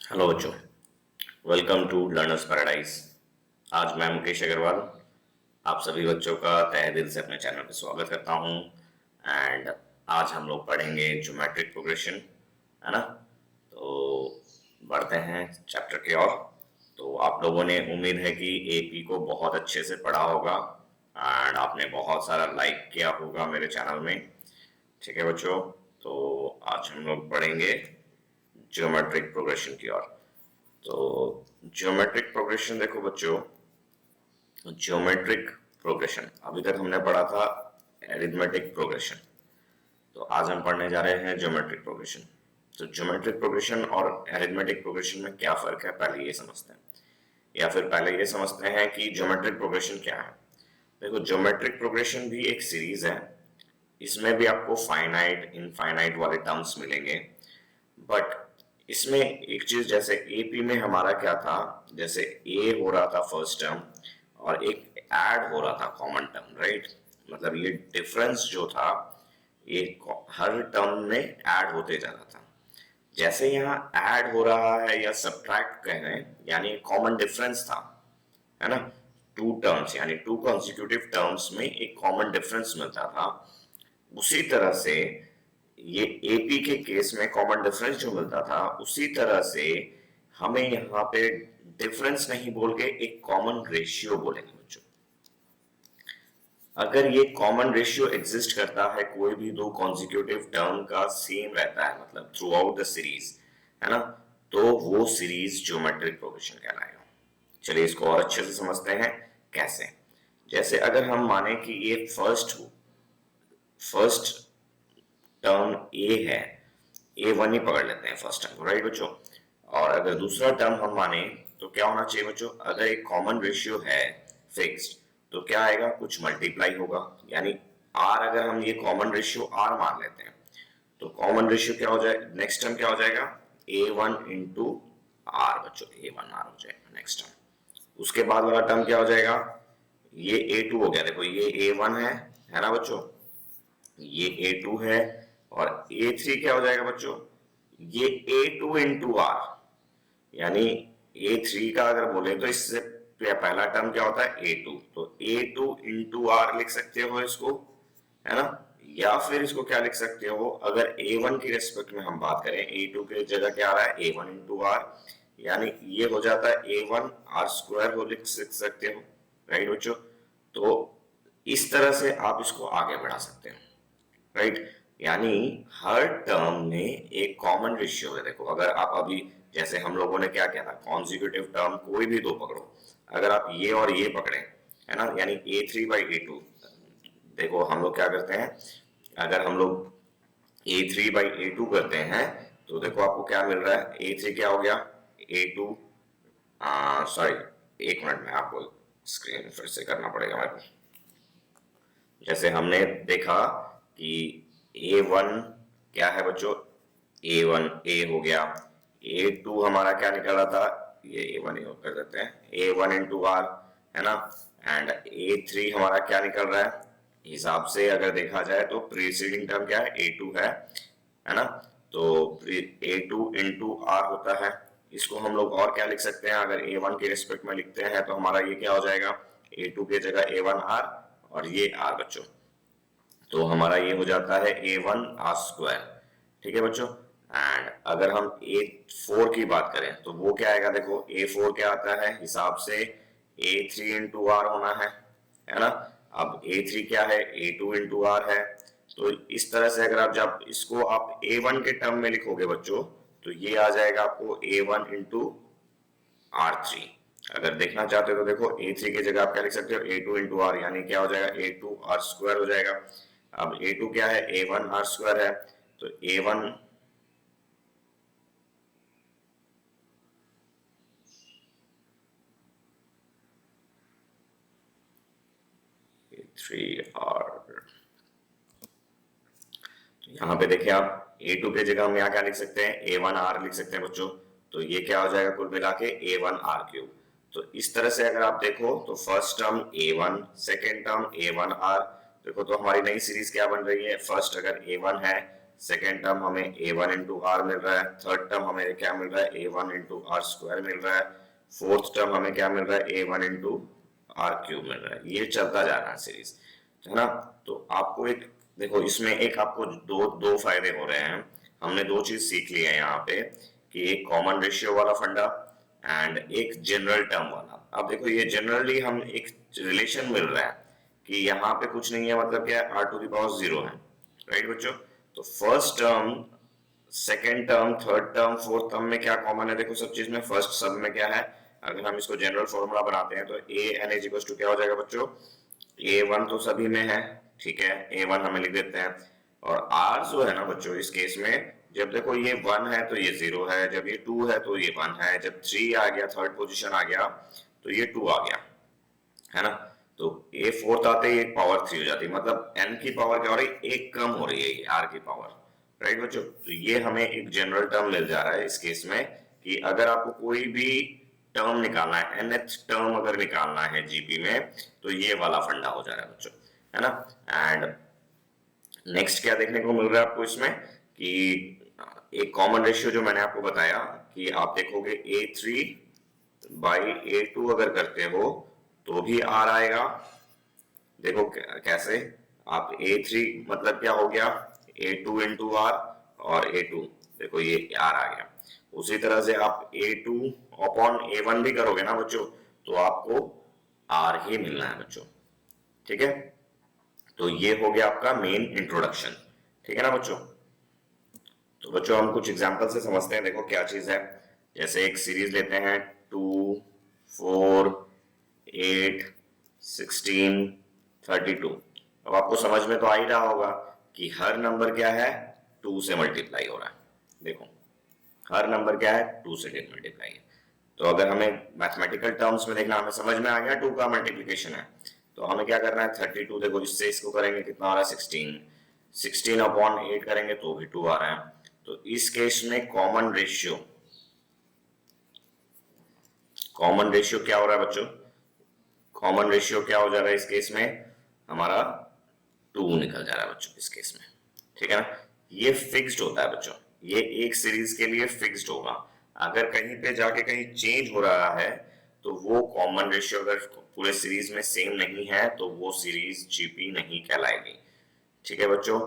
Hello बच्चों, welcome to learners paradise. आज मैं मुकेश अग्रवाल आप सभी बच्चों का तहे दिल से अपने चैनल पर स्वागत करता हूं। एंड आज हम लोग पढ़ेंगे ज्योमेट्रिक प्रोग्रेशन, है ना। तो बढ़ते हैं चैप्टर की ओर। तो आप लोगों ने उम्मीद है कि एपी को बहुत अच्छे से पढ़ा होगा एंड आपने बहुत सारा लाइक किया होगा मेरे चैनल में। ठीक है बच्चों, तो आज हम लोग पढ़ेंगे ज्योमेट्रिक प्रोग्रेशन की ओर। तो ज्योमेट्रिक प्रोग्रेशन देखो बच्चों, ज्योमेट्रिक प्रोग्रेशन अभी तक हमने पढ़ा था एरिथमेटिक प्रोग्रेशन। तो आज हम पढ़ने जा रहे हैं ज्योमेट्रिक प्रोग्रेशन। तो ज्योमेट्रिक प्रोग्रेशन और एरिथमेटिक प्रोग्रेशन में क्या फर्क है, पहले ये समझते हैं, या फिर पहले ये समझते हैं कि ज्योमेट्रिक प्रोग्रेशन क्या है। देखो, ज्योमेट्रिक प्रोग्रेशन भी एक सीरीज है। इसमें भी आपको फाइनाइट इनफाइनाइट वाले टर्म्स मिलेंगे, बट इसमें एक चीज, जैसे एपी में हमारा क्या था, जैसे ए हो रहा था फर्स्ट टर्म और एक ऐड हो रहा था कॉमन टर्म, राइट। मतलब ये डिफरेंस जो था ये हर टर्म में ऐड होते जा रहा था। जैसे यहाँ ऐड हो रहा है या सब्ट्रैक्ट कह रहे हैं, यानी कॉमन डिफरेंस था, है ना। टू टर्म्स यानी टू कॉन्सिक्यूटिव टर्म्स में एक कॉमन डिफरेंस मिलता था। उसी तरह से ये एपी के केस में कॉमन डिफरेंस जो मिलता था, उसी तरह से हमें यहाँ पे डिफरेंस नहीं बोल के एक कॉमन रेशियो बोलेंगे बच्चों। अगर ये कॉमन रेशियो एग्जिस्ट करता है, कोई भी दो कॉन्जिक्यूटिव टर्म का सेम रहता है, मतलब थ्रू आउट द सीरीज, है ना, तो वो सीरीज ज्योमेट्रिक प्रोग्रेशन कहलाएगा। चलिए इसको और अच्छे से समझते हैं कैसे। जैसे अगर हम माने कि ये फर्स्ट टर्म ए है, ए वन ही पकड़ लेते हैं फर्स्ट टर्म को, राइट बच्चों। और अगर दूसरा टर्म हम माने तो क्या होना चाहिए बच्चों, अगर एक कॉमन रेशियो है फिक्स्ड तो क्या आएगा, कुछ मल्टीप्लाई होगा। यानी आर, अगर हम ये कॉमन रेशियो आर मान लेते हैं तो कॉमन रेशियो क्या हो जाएगा, नेक्स्ट टर्म क्या हो जाएगा, ए वन इंटू आर बच्चों, ए वन आर हो जाएगा नेक्स्ट टर्म। उसके बाद वाला टर्म क्या हो जाएगा, ये ए टू हो गया। देखो ये ए वन है ना बच्चों, ये ए टू है, और ए थ्री क्या हो जाएगा बच्चों, ये ए टू इंटू आर। यानी ए थ्री का अगर बोले तो इससे पहला टर्म क्या होता है, ए टू, तो ए टू इंटू आर लिख सकते हो इसको, है ना। या फिर इसको क्या लिख सकते हो, अगर ए वन की रेस्पेक्ट में हम बात करें, ए टू की जगह क्या आ रहा है, ए वन इंटू आर, यानी ये हो जाता है ए वन आर स्क्वायर हो लिख सकते हो, राइट बच्चों। तो इस तरह से आप इसको आगे बढ़ा सकते हो, राइट। यानी हर टर्म में एक कॉमन रेशियो है। देखो, अगर आप अभी जैसे हम लोगों ने क्या किया था, कॉन्जिक्यूटिव टर्म कोई भी दो पकड़ो, अगर आप ये और ये पकड़े, है ना, यानी ए थ्री बाई ए टू। देखो हम लोग क्या करते हैं, अगर हम लोग ए थ्री बाई ए टू करते हैं तो देखो आपको क्या मिल रहा है, ए थ्री क्या हो गया, ए टू, सॉरी एक मिनट में आपको स्क्रीन फिर से करना पड़ेगा मेरे को। जैसे हमने देखा कि ए वन क्या है बच्चों, ए वन ए हो गया, ए टू हमारा क्या निकल रहा था, ये ए वन कर देते हैं, ए वन इंटू आर, है ना। एंड ए थ्री हमारा क्या निकल रहा है, हिसाब से अगर देखा जाए तो प्रीसीडिंग टर्म क्या है, ए टू है ना। तो ए टू इंटू आर होता है। इसको हम लोग और क्या लिख सकते हैं, अगर ए वन के रिस्पेक्ट में लिखते हैं तो हमारा ये क्या हो जाएगा, ए टू की जगह ए वन आर और ये आर बच्चों, तो हमारा ये हो जाता है ए वन आर स्क्वायर। ठीक है बच्चों। एंड अगर हम ए फोर की बात करें तो वो क्या आएगा, देखो ए फोर क्या आता है, हिसाब से ए थ्री इंटू आर होना है ना। अब ए थ्री क्या है, ए टू इंटू आर है। तो इस तरह से अगर आप जब इसको आप ए वन के टर्म में लिखोगे बच्चों, तो ये आ जाएगा आपको ए वन इंटू आर थ्री। अगर देखना चाहते हो तो देखो ए थ्री की जगह आप क्या लिख सकते हो, ए टू इंटू आर, यानी क्या हो जाएगा, ए टू आर स्क्वायर हो जाएगा। अब ए टू क्या है, ए वन आर स्क्वायर है, तो ए वन थ्री आर। तो यहाँ पे देखिए आप ए टू के जगह हम यहाँ क्या लिख सकते हैं, ए वन आर लिख सकते हैं बच्चों। तो ये क्या हो जाएगा कुल मिला के ए वन आर क्यूब। तो इस तरह से अगर आप देखो तो first term a one, second term a one r. देखो तो हमारी नई सीरीज क्या बन रही है, फर्स्ट अगर ए वन है सेकेंड टर्म हमें a1 इंटू आर मिल रहा है, थर्ड टर्म हमें क्या मिल रहा है a1 इंटू आर स्क्वायर मिल रहा है, फोर्थ टर्म हमें क्या मिल रहा है a1 इंटू आर क्यूब मिल रहा है। ये चलता जा रहा है सीरीज, है ना। तो आपको एक देखो इसमें एक आपको दो फायदे हो रहे हैं। हमने दो चीज सीख ली है यहाँ पे कि एक कॉमन रेशियो वाला फंडा एंड एक जनरल टर्म वाला। अब देखो ये जनरली हम एक रिलेशन मिल रहा है कि यहाँ पे कुछ नहीं है, मतलब क्या है आर टू द पावर 0 है, राइट बच्चों। तो first term, second term, third term, fourth term में क्या कॉमन है देखो सब चीज में। फर्स्ट सब में क्या है, अगर हम इसको जनरल फॉर्मूला बनाते हैं तो A N is equal to क्या हो जाएगा बच्चों, a1 तो सभी में है, ठीक है, a1 हमें लिख देते हैं। और r जो है ना बच्चों इस केस में, जब देखो ये 1 है तो ये 0 है, जब ये 2 है तो ये 1 है, जब 3 आ गया, थर्ड पोजीशन आ गया तो ये 2 आ गया, है ना। तो a फोर्थ आते ही एक पावर 3 हो जाती है, मतलब n की पावर क्या हो रही है, एक कम हो रही है ये r की पावर, राइट बच्चों। तो ये हमें एक जनरल टर्म मिल जा रहा है इस केस में कि अगर आपको कोई भी टर्म निकालना है, nth टर्म अगर निकालना है जीपी में, तो ये वाला फंडा हो जा रहा है बच्चों, है ना। एंड नेक्स्ट क्या देखने को मिल रहा है आपको इसमें कि एक कॉमन रेशियो जो मैंने आपको बताया कि आप देखोगे a3 बाई a2 अगर करते हो तो भी r आएगा। देखो कैसे, आप a3 मतलब क्या हो गया a2 इंटू आर, और a2 देखो ये r आ गया। उसी तरह से आप a2 अपॉन a1 भी करोगे ना बच्चों तो आपको r ही मिलना है बच्चों, ठीक है। तो ये हो गया आपका मेन इंट्रोडक्शन, ठीक है ना बच्चों। तो बच्चों हम कुछ एग्जांपल से समझते हैं, देखो क्या चीज है। जैसे एक सीरीज लेते हैं 2, 4, 8, 16, 32। अब आपको समझ में तो आ ही रहा होगा कि हर नंबर क्या है 2 से मल्टीप्लाई हो रहा है। देखो हर नंबर क्या है 2 से मल्टीप्लाई है। तो अगर हमें मैथमेटिकल टर्म्स में देखना, हमें समझ में आ गया 2 का मल्टीप्लिकेशन है, तो हमें क्या करना है 32, देखो इससे इसको करेंगे कितना आ रहा है 16, 16 अपॉन 8 करेंगे तो भी 2 आ रहा है। तो इस केस में कॉमन रेशियो क्या हो रहा है बच्चों, कॉमन रेशियो क्या हो जा रहा है इस केस में, हमारा 2 निकल जा रहा है बच्चों इस केस में, ठीक है ना। ये फिक्स्ड होता है बच्चों, ये एक सीरीज के लिए फिक्स्ड होगा। अगर कहीं पे जाके कहीं चेंज हो रहा है तो वो कॉमन रेशियो अगर पूरे सीरीज में सेम नहीं है तो वो सीरीज जीपी नहीं कहलाएगी, ठीक है बच्चों।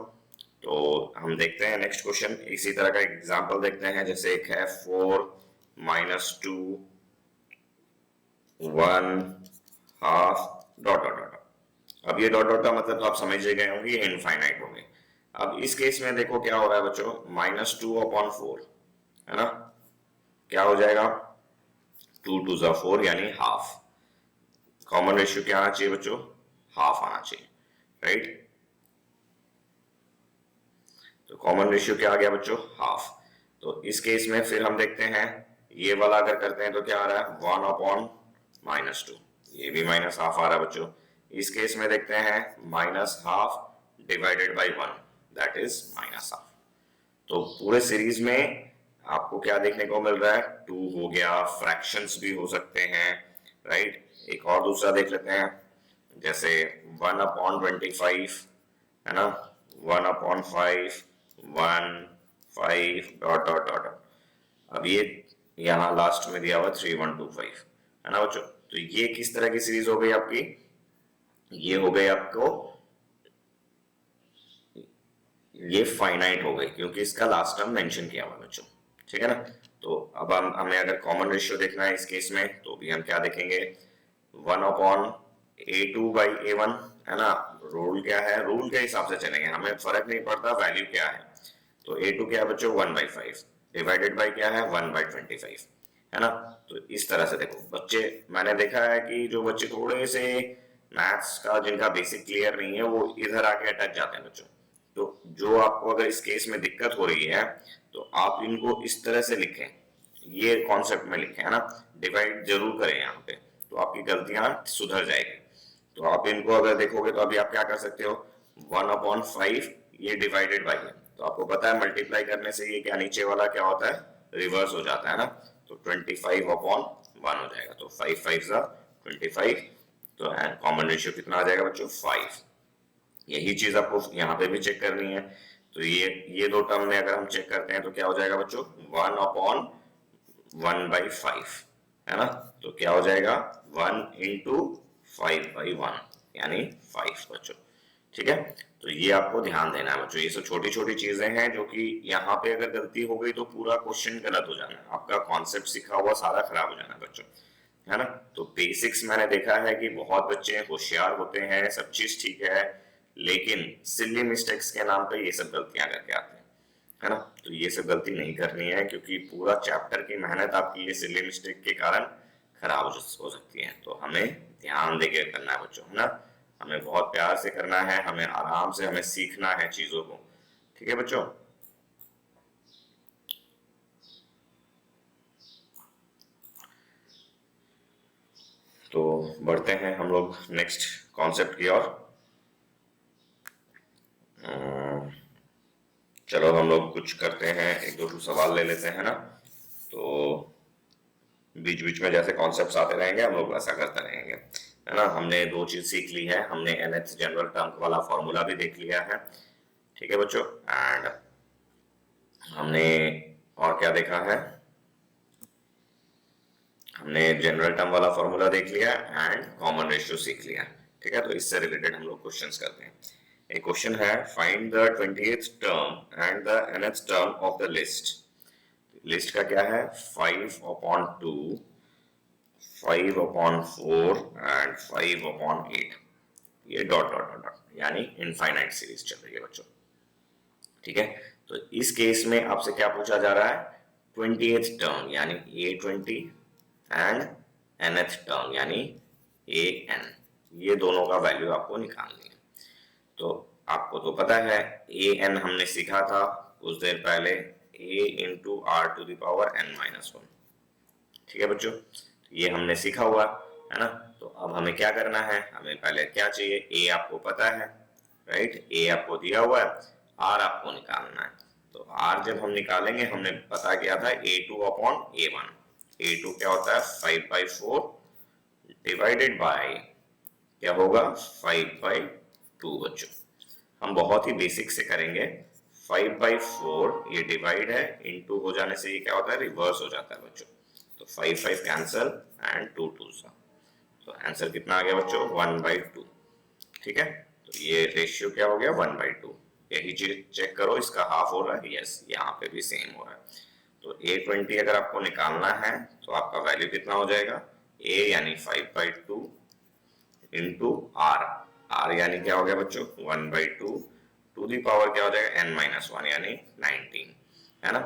तो हम देखते हैं नेक्स्ट क्वेश्चन, इसी तरह का एग्जांपल देखते हैं। जैसे एक है 4 - 2 1 हाफ डॉट डॉट डॉट। अब ये डॉट डॉट का मतलब तो आप समझ गए होंगे, ये इनफाइनाइट हो गए। अब इस केस में देखो क्या हो रहा है बच्चों, -2 अपॉन 4, है ना, क्या हो जाएगा 2 2 ज़ा 4 यानी हाफ। कॉमन रेशियो क्या आना चाहिए बच्चों, हाफ आना चाहिए, राइट। तो कॉमन रेशियो क्या आ गया बच्चों, हाफ। तो इस केस में फिर हम देखते हैं ये वाला अगर करते हैं तो क्या आ रहा है 1 अपॉन -2, ये भी माइनस हाफ आ रहा है बच्चों। इस केस में देखते हैं -half divided by 1, that is -half. तो पूरे सीरीज में आपको क्या देखने को मिल रहा है, 2 हो गया, फ्रैक्शंस भी हो सकते हैं, राइट। एक और दूसरा देख लेते हैं, जैसे 1 अपॉन 25, है ना, 1 अपॉन 5, 1 5 डॉट डॉट डॉट। अब ये यहाँ लास्ट में दिया हुआ 3 1 2 5, है ना बच्चों। तो ये किस तरह की सीरीज हो गई आपकी, ये हो गई आपको, ये फाइनाइट हो गई क्योंकि इसका लास्ट टर्म मेंशन किया हुआ है बच्चों, ठीक है ना। तो अब हमें अगर कॉमन रेशियो देखना है इस केस में तो भी हम क्या देखेंगे, 1 अपॉन a2 बाई a1, है ना। रूल क्या है, रूल के हिसाब से चलेंगे, हमें फर्क नहीं पड़ता वैल्यू क्या है। तो a2 क्या है बच्चों 1/5 डिवाइडेड बाई क्या है 1/25, है ना। तो इस तरह से देखो बच्चे, मैंने देखा है कि जो बच्चे थोड़े से मैथ्स का जिनका बेसिक क्लियर नहीं है वो इधर आके अटक जाते हैं बच्चों। तो जो आपको अगर इस केस में दिक्कत हो रही है तो आप इनको इस तरह से लिखें, ये कॉन्सेप्ट में लिखें, है ना, डिवाइड जरूर करें यहाँ पे, तो आपकी गलतियां सुधर जाएगी। तो आप इनको अगर देखोगे तो अभी आप क्या कर सकते हो, 1/5 ये डिवाइडेड बाई है, तो आपको पता है मल्टीप्लाई करने से ये क्या नीचे वाला क्या होता है, रिवर्स हो जाता है ना। तो 25/1 हो जाएगा, तो 5 5 ज़ा 25। तो कॉमन रेशियो कितना आ जाएगा बच्चों 5। यही चीज आपको यहाँ पे भी चेक करनी है तो ये दो टर्म में अगर हम चेक करते हैं तो क्या हो जाएगा बच्चों, 1/1/5 है ना। तो क्या हो जाएगा 1 × 5/1 यानी 5 बच्चों। ठीक है, तो ये आपको ध्यान देना है बच्चों। ये सब छोटी छोटी चीजें हैं जो कि यहाँ पे अगर गलती हो गई तो पूरा क्वेश्चन गलत हो जाना है, आपका कॉन्सेप्ट सीखा हुआ सारा खराब हो जाना है बच्चों, है ना। तो बेसिक्स मैंने देखा है कि बहुत बच्चे होशियार होते हैं, सब चीज ठीक है, लेकिन सिली मिस्टेक्स के नाम पे ये सब गलतियां करके आते हैं, है ना। तो ये सब गलती नहीं करनी है, क्योंकि पूरा चैप्टर की मेहनत आपकी ये सिली मिस्टेक के कारण खराब हो सकती है। तो हमें ध्यान देके करना है बच्चों, है ना। हमें बहुत प्यार से करना है, हमें आराम से हमें सीखना है चीजों को। ठीक है बच्चों। तो बढ़ते हैं हम लोग नेक्स्ट कॉन्सेप्ट की ओर। चलो हम लोग कुछ करते हैं, एक दो सवाल ले लेते हैं ना। तो बीच बीच में जैसे कॉन्सेप्ट्स आते रहेंगे हम लोग ऐसा करते रहेंगे, है ना। हमने दो चीज सीख ली है, हमने nth जनरल टर्म वाला फॉर्मूला भी देख लिया है, ठीक है बच्चों। एंड हमने और क्या देखा है, हमने जनरल टर्म वाला फॉर्मूला देख लिया एंड कॉमन रेशियो सीख लिया, ठीक है। तो इससे रिलेटेड हम लोग क्वेश्चंस करते हैं। एक क्वेश्चन है, find the 20th term and the nth term of the list. List का क्या है, 5/2, 5/4 एंड 5/8। ये डॉट डॉट डॉट डॉट यानी इनफाइनाइट सीरीज चल रही है बच्चों, ठीक है। तो इस केस में आपसे क्या पूछा जा रहा है, 20th टर्म यानी A20 एंड nth टर्म यानी AN, ये दोनों का वैल्यू आपको निकालनी है। तो आपको तो पता है AN हमने सीखा था कुछ देर पहले, A × R⁴n−1, ठीक है बच्चों। ये हमने सीखा हुआ है ना। तो अब हमें क्या करना है, हमें पहले क्या चाहिए, A आपको पता है, राइट, A आपको दिया हुआ है, R आपको निकालना है। तो R जब हम निकालेंगे, हमने पता किया था A2/A1। A2 क्या होता है, 5/4 डिवाइडेड बाय क्या होगा, 5/2 बच्चों। हम बहुत ही बेसिक से करेंगे। 5/4 ये डिवाइड है, इनटू हो जाने से ये क्या होता है, रिवर्स हो जाता है बच्चों। तो 5 कैंसल एंड 2 2 तो आंसर कितना आ गया बच्चों, 1/2, ठीक है। तो ये रेशियो क्या हो गया, 1/2। यही चीज चेक करो, इसका हाफ हो रहा है, यस यहाँ पे भी सेम हो रहा है। तो A20 अगर आपको निकालना है तो आपका वैल्यू कितना हो जाएगा, A यानी 5/2 इंटू R यानी क्या हो गया बच्चों, 1/2 टू दी पावर क्या हो जाएगा, n-1 यानी 19, है ना।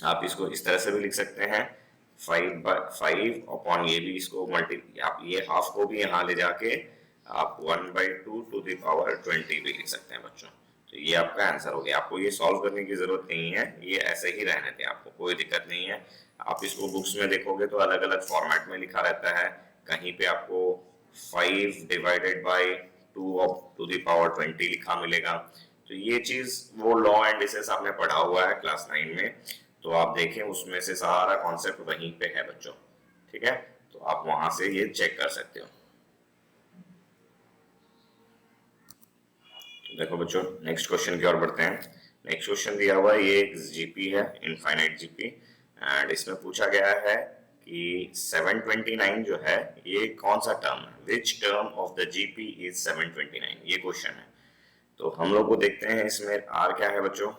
आप इसको इस तरह से भी लिख सकते हैं, 5/5 ये भी इसको मल्टी, आप ये हाफ को भी यहाँ ले जाके आप 1/2 टू दी पावर 20 भी लिख सकते हैं बच्चों। तो ये आपका आंसर हो गया। आपको ये सॉल्व करने की जरूरत नहीं है, ये ऐसे ही रहने दें, आपको कोई दिक्कत नहीं है। आप इसको बुक्स में देखोगे तो अलग अलग फॉर्मेट में लिखा रहता है, कहीं पे आपको 5 divided by 2 to the power 20 लिखा मिलेगा। तो ये चीज वो लॉ एंड डिसेस आपने पढ़ा हुआ है क्लास 9 में, तो आप देखें उसमें से सारा कॉन्सेप्ट वहीं पे है बच्चों, ठीक है। तो आप वहां से ये चेक कर सकते हो। तो देखो बच्चों, नेक्स्ट क्वेश्चन की ओर बढ़ते हैं। नेक्स्ट क्वेश्चन दिया हुआ है, ये एक जीपी है, इनफाइनाइट जीपी, एंड इसमें पूछा गया है कि 729 जो है ये कौन सा टर्म है, which term of the GP is 729, ये क्वेश्चन है। तो हम लोग को देखते हैं इसमें आर क्या है बच्चों।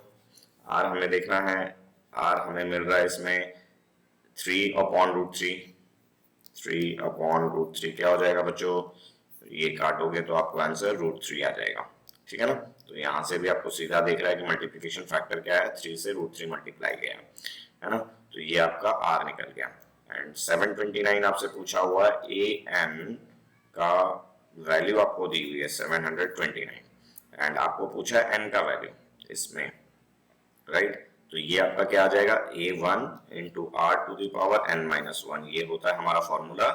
आर हमें देखना है, आर हमें मिल रहा है इसमें 3/√3। 3/√3 क्या हो जाएगा बच्चों, ये काटोगे तो आपको आंसर √3 आ जाएगा, ठीक है ना। तो यहाँ से भी आपको सीधा देख रहा है कि मल्टीप्लिकेशन फैक्टर क्या है, 3 से √3 मल्टीप्लाई गया है ना। तो ये आपका आर निकल गया। एंड 729 आपसे पूछा हुआ है, ए एन का वैल्यू आपको दी हुई है 729, एंड आपको पूछा है एन का वैल्यू इसमें, राइट। तो ये आपका क्या आ जाएगा, A1 × R⁴n−1, ये होता है हमारा फॉर्मूला,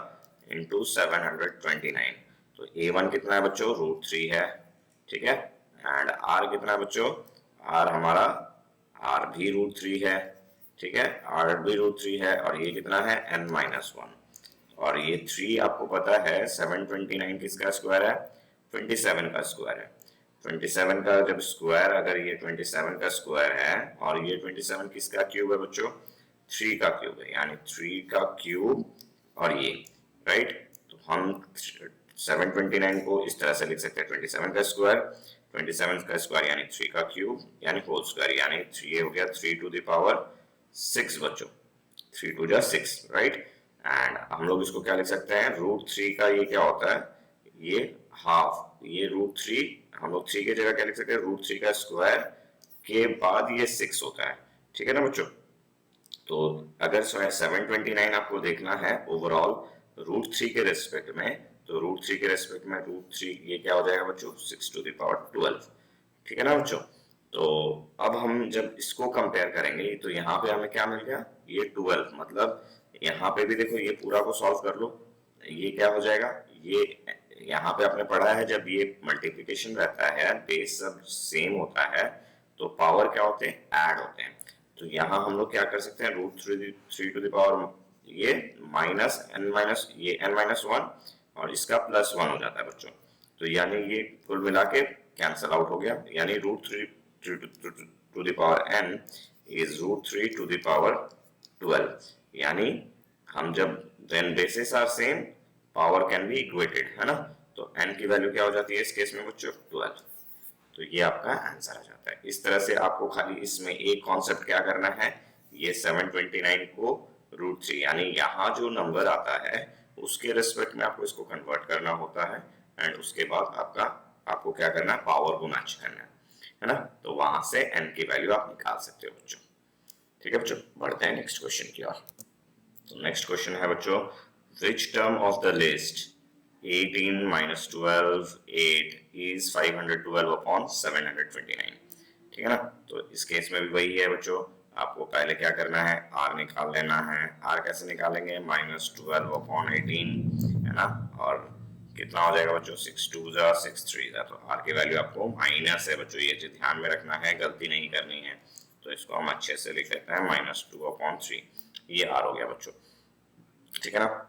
इंटू 729। तो A1 कितना है बच्चों, √3 है, ठीक है। एंड R कितना है बच्चों, R हमारा R भी √3 है, ठीक है, R भी √3 है, और ये कितना है n-1, और ये 3 आपको पता है 729 किसका स्क्वायर है, 27 का स्क्वायर है। 27 का जब स्क्वायर, अगर ये 27 का स्क्वायर है और ये 27 किसका क्यूब है बच्चों, 3 का क्यूब है, यानी 3 का क्यूब और ये, राइट। तो हम 729 को इस तरह से लिख सकते हैं, 27 का स्क्वायर, 27 का स्क्वायर यानी 3 का क्यूब यानी होल स्क्वायर, यानी 3 हो गया 3 टू द पावर 6 बच्चों, 3 टू जा 6, राइट। एंड हम लोग इसको क्या लिख सकते हैं, √3 का ये क्या होता है, ये हाफ, ये √3, हम लोग 3 की जगह क्या लिख सकते हैं, √3 का स्क्वायर के बाद ये 6 होता है, ठीक है ना बच्चों। तो अगर 729 आपको देखना है ओवरऑल √3 के रेस्पेक्ट में, तो √3 के रेस्पेक्ट में √3 ये क्या हो जाएगा बच्चों, 6 टू द पावर 12, ठीक है ना बच्चों। तो अब हम जब इसको कंपेयर करेंगे तो यहाँ पे हमें क्या मिल गया, ये 12, मतलब यहाँ पे भी देखो ये पूरा को सॉल्व कर लो, ये क्या हो जाएगा, ये यहाँ पे आपने पढ़ा है जब ये मल्टीप्लिकेशन रहता है, बेस सब सेम होता है तो पावर क्या होते हैं, ऐड होते हैं। तो यहाँ हम लोग क्या कर सकते हैं, √3 टू द पावर ये माइनस एन माइनस ये n-1 और इसका +1 हो जाता है बच्चों। तो यानी ये कुल मिला के कैंसल आउट हो गया, यानी √3 to the power n is √3 to the power 12, यानी हम जब then bases are same power can be equated, है ना। तो n की वैल्यू क्या हो जाती है इस केस में बच्चों, 12। तो ये आपका आंसर आ जाता है। इस तरह से आपको खाली इसमें एक कॉन्सेप्ट क्या करना है, ये 729 को √3 यानी यहाँ जो नंबर आता है उसके रिस्पेक्ट में आपको इसको कन्वर्ट करना होता है, एंड उसके बाद आपको क्या करना है, पावर को मैच करना है ना। तो वहां से n की वैल्यू आप निकाल सकते हो बच्चों, ठीक है बच्चों। बढ़ते हैं नेक्स्ट क्वेश्चन की ओर। तो नेक्स्ट क्वेश्चन है बच्चों, which term of the list 18 minus 12 8 is 512 upon 729, ठीक है ना। तो इस केस में भी वही है बच्चों, आपको पहले क्या करना है, r निकाल लेना है। r कैसे निकालेंगे, -12 upon 18, है ना, और कितना हो जाएगा बच्चों, 6 2 जा 6 3 जा। तो r की वैल्यू आपको माइनस है बच्चों, ये चीज ध्यान में रखना है, गलती नहीं करनी है। तो इसको हम अच्छे से लिख लेते हैं -2/3, ये r हो गया बच्चों, ठीक है ना।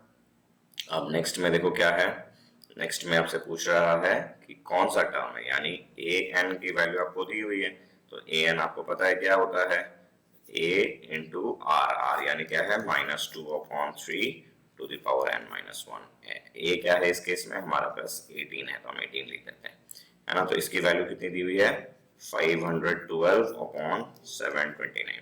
अब नेक्स्ट में देखो क्या है, नेक्स्ट में आपसे पूछ रहा है कि कौन सा टर्म है, यानी ए एन की वैल्यू आपको दी हुई है। तो ए एन आपको पता है क्या होता है, a इंटू आर, आर यानी क्या है, -2/3 टू द पावर n-1। ए क्या है इस केस में, हमारा पास 18 है तो हम 18 लिख देते हैं, है ना। तो इसकी वैल्यू कितनी दी हुई है, 512/729।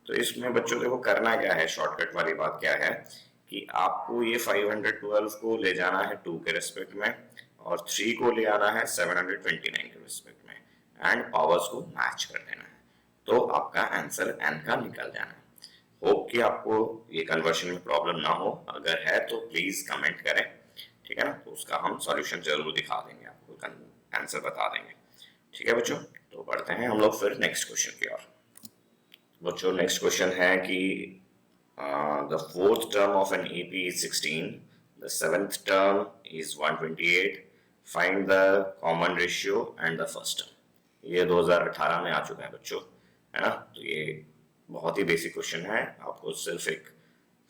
तो इसमें बच्चों देखो करना क्या है, शॉर्टकट वाली बात क्या है कि आपको ये 512 को ले जाना है 2 के रेस्पेक्ट में और 3 को ले आना है 729 के रेस्पेक्ट में, एंड पावर्स को मैच कर देना है, तो आपका आंसर n का निकल जाना है। होप कि आपको ये कन्वर्शन में प्रॉब्लम ना हो, अगर है तो प्लीज कमेंट करें, ठीक है ना। तो उसका हम सॉल्यूशन जरूर दिखा देंगे, आपको आंसर बता देंगे, ठीक है बच्चों। तो बढ़ते हैं हम लोग फिर नेक्स्ट क्वेश्चन की ओर। बच्चों नेक्स्ट क्वेश्चन है कि the fourth term of an AP is 16, the seventh term is 128, find the common ratio and the first term। ये 2018 में आ चुका है बच्चों, है ना। तो ये बहुत ही बेसिक क्वेश्चन है, आपको सिर्फ एक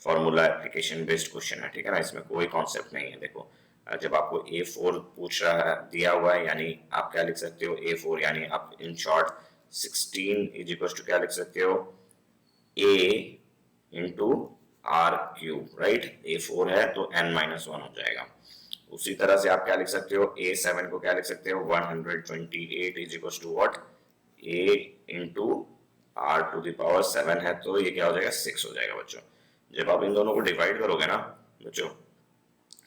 फॉर्मूला एप्लीकेशन बेस्ड क्वेश्चन है, ठीक है ना, इसमें कोई कॉन्सेप्ट नहीं है। देखो जब आपको A4 पूछ रहा है, दिया हुआ है, यानी आप क्या लिख सकते हो, A4 यानी आप in short 16 is equal to क्या लिख सकते हो, A into r cube, right. A4 है तो n-1 हो जाएगा। उसी तरह से आप क्या लिख सकते हो, A7 को क्या लिख सकते हो, 128 is equal to what, A into r to the power 7 है तो ये क्या हो जाएगा, 6 हो जाएगा बच्चों। जब आप इन दोनों को डिवाइड करोगे ना बच्चों,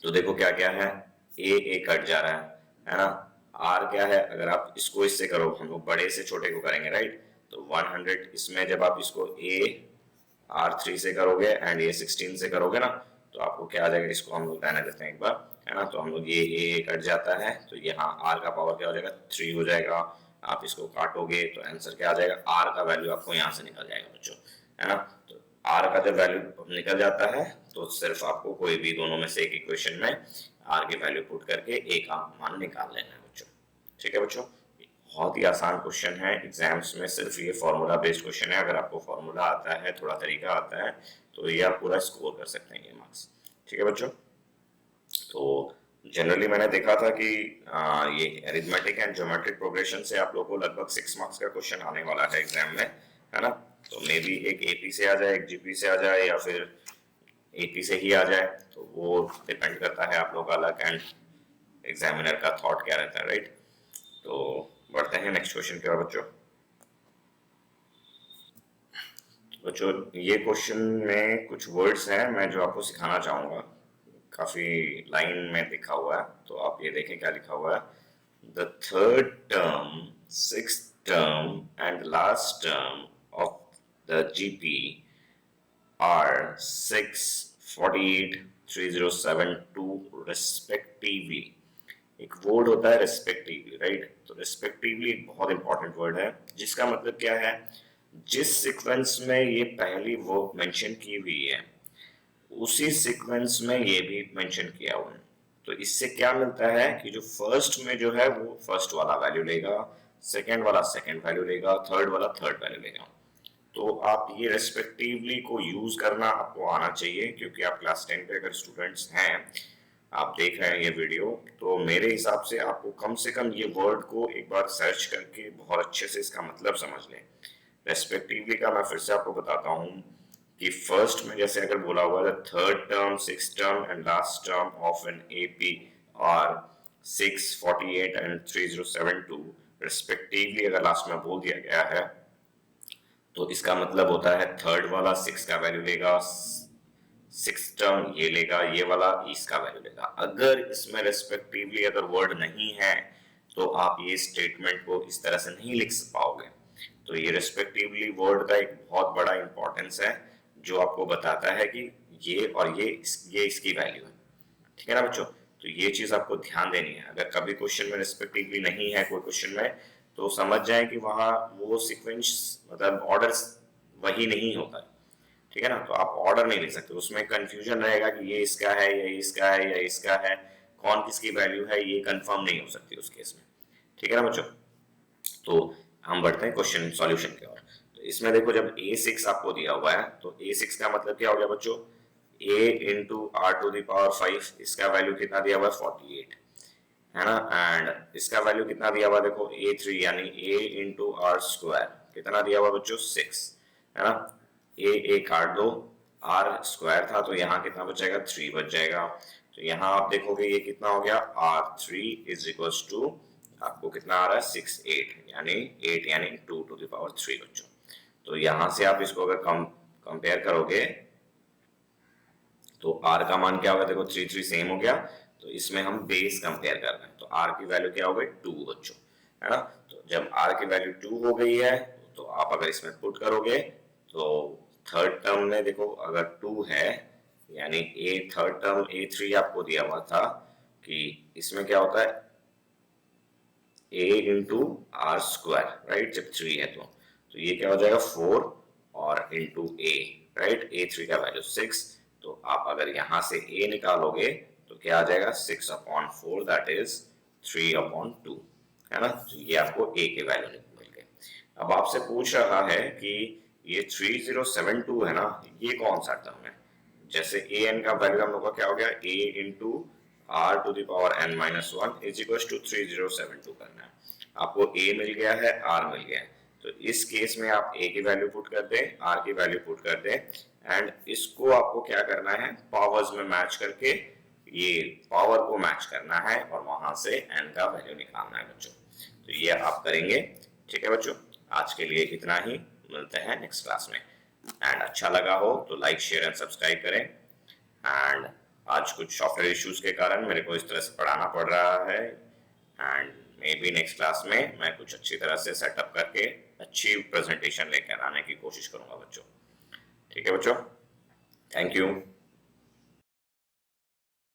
तो देखो क्या क्या है, ए कट जा रहा है ना। आर क्या है, अगर आप इसको इससे करो, हम लोग बड़े से छोटे को करेंगे, राइट। तो 100 इसमें जब आप इसको R3 से करोगे एंड ये 16 से करोगे ना, तो आपको क्या आ जाएगा, इसको हम लोग रहने देते हैं एक बार, है ना। तो हम लोग ये ए कट जाता है तो यहाँ R का पावर क्या हो जाएगा, 3 हो जाएगा। आप इसको काटोगे तो आंसर क्या आ जाएगा, R का वैल्यू आपको यहाँ से निकल जाएगा बच्चों, है ना। तो R का जब वैल्यू निकल जाता है तो सिर्फ आपको कोई भी दोनों में से एक इक्वेशन में R की वैल्यू पुट करके A का मान निकाल लेना है बच्चों, ठीक है बच्चों। बहुत ही आसान क्वेश्चन है, एग्जाम्स में सिर्फ ये फॉर्मूला बेस्ड क्वेश्चन है। अगर आपको फॉर्मूला आता है, थोड़ा तरीका आता है, तो ये आप पूरा स्कोर कर सकते हैं ये मार्क्स, ठीक है बच्चों। तो जनरली मैंने देखा था कि ये अरिथमेटिक एंड ज्योमेट्रिक प्रोग्रेशन से आप लोगों को लगभग 6 मार्क्स का क्वेश्चन आने वाला है एग्जाम में, है ना। तो मे बी एक एपी से आ जाए, एक जीपी से आ जाए, या फिर एपी से ही आ जाए, तो वो डिपेंड करता है आप लोग का लक एंड एग्जामिनर का थॉट क्या रहता है, राइट। तो बढ़ते हैं नेक्स्ट क्वेश्चन की ओर बच्चों। बच्चों ये क्वेश्चन में कुछ वर्ड्स हैं मैं जो आपको सिखाना चाहूँगा, काफ़ी लाइन में लिखा हुआ है, तो आप ये देखें क्या लिखा हुआ है। The third term, sixth term and last term of the GP are 6, 48, 3072 respectively. एक वर्ड होता है रेस्पेक्टिवली, राइट। तो रेस्पेक्टिवली एक बहुत इंपॉर्टेंट वर्ड है, जिसका मतलब क्या है, जिस सीक्वेंस में ये पहली वर्ब मेंशन की हुई है उसी सीक्वेंस में ये भी मेंशन किया हुआ है। तो इससे क्या मिलता है कि जो फर्स्ट में जो है वो फर्स्ट वाला वैल्यू लेगा, सेकंड वाला सेकंड वैल्यू लेगा, थर्ड वाला थर्ड वैल्यू लेगा। तो आप ये रेस्पेक्टिवली को यूज करना आपको आना चाहिए, क्योंकि आप क्लास 10 के अगर स्टूडेंट्स हैं, आप देख रहे हैं ये वीडियो, तो मेरे हिसाब से आपको कम से कम ये वर्ड को एक बार सर्च करके बहुत अच्छे से इसका मतलब समझ लें। रेस्पेक्टिवली का मैं फिर से आपको बताता हूँ कि फर्स्ट में जैसे अगर बोला हुआ है third term, six term and last term of an AP are 6, 48 and 3072 respectively अगर लास्ट में बोल दिया गया है, तो इसका मतलब होता है थर्ड वाला 6 का वैल्यू लेगा, सिक्स टर्म ये लेगा, ये वाला इसका वैल्यू लेगा। अगर इसमें रेस्पेक्टिवली अगर वर्ड नहीं है तो आप ये स्टेटमेंट को इस तरह से नहीं लिख पाओगे। तो ये रेस्पेक्टिवली वर्ड का एक बहुत बड़ा इंपॉर्टेंस है, जो आपको बताता है कि ये और ये इसकी वैल्यू है, ठीक है ना बच्चों। तो ये चीज आपको ध्यान देनी है। अगर कभी क्वेश्चन में रेस्पेक्टिवली नहीं है कोई क्वेश्चन में, तो समझ जाए कि वहां वो सीक्वेंस मतलब ऑर्डर वही नहीं होता है, ठीक है ना। तो आप ऑर्डर नहीं लिख सकते, उसमें कंफ्यूजन रहेगा कि ये इसका है या इसका है या इसका है, कौन किसकी वैल्यू है ये कंफर्म नहीं हो सकती उस केस में, ठीक है ना बच्चों। तो हम बढ़ते हैं क्वेश्चन सॉल्यूशन की ओर। तो इसमें देखो जब a6 आपको दिया हुआ है, तो a6 का मतलब क्या हो गया बच्चों, a into r to the power 5, इसका वैल्यू कितना दिया हुआ है 48, है ना। एंड इसका वैल्यू कितना दिया हुआ देखो a3 यानी a इंटू आर स्क्वायर, कितना दिया हुआ बच्चों 6, है ना। a काट दो, आर स्क्वायर था तो यहाँ कितना बच जाएगा 3 बच जाएगा। तो यहाँ आप देखोगे ये कितना हो गया r3 इज इक्वल टू आपको कितना आ रहा है 6, 8 यानी 8 यानी 2 टू द पावर 3 बच्चों। तो यहाँ से आप इसको अगर कंपेयर करोगे तो r का मान क्या होगा देखो 3 3 सेम हो गया, तो इसमें हम बेस कंपेयर कर रहे हैं, तो r की वैल्यू क्या हो गई 2 बच्चों, है ना। तो जब r की वैल्यू 2 हो गई है, तो आप अगर इसमें पुट करोगे तो थर्ड टर्म में देखो अगर 2 है यानी a थर्ड टर्म a3 आपको दिया हुआ था कि इसमें क्या होता है a into r square, right, जब 3 है तो ये क्या हो जाएगा 4 और इंटू a, राइट, a3 का वैल्यू 6, तो आप अगर यहाँ से a निकालोगे तो क्या आ जाएगा 6/4 दैट इज 3/2, है ना। तो ये आपको a के वैल्यू मिल गए। अब आपसे पूछ रहा है कि ये 3072 है ना, ये कौन सा टर्म है। जैसे a n का वैल्यू हम लोग का क्या हो गया a into r to the power n minus 1 is equal to 3072 करना है। आपको a मिल गया है, r मिल गया है, तो इस केस में आप a की वैल्यू पुट कर दें, r की वैल्यू पुट कर दें, एंड इसको आपको क्या करना है पावर्स में मैच करके ये पावर को मैच करना है और वहां से n का वैल्यू निकालना है बच्चों। तो ये आप करेंगे, ठीक है बच्चों। आज के लिए इतना ही, मिलते हैं नेक्स्ट क्लास में। एंड अच्छा लगा हो तो लाइक शेयर एंड सब्सक्राइब करें। एंड आज कुछ सॉफ्टवेयर इश्यूज के कारण मेरे को इस तरह से पढ़ाना पड़ रहा है, and may be next class में मैं कुछ अच्छी तरह से सेटअप करके अच्छी प्रेजेंटेशन लेकर आने की कोशिश करूंगा बच्चों, ठीक है बच्चों। Thank you.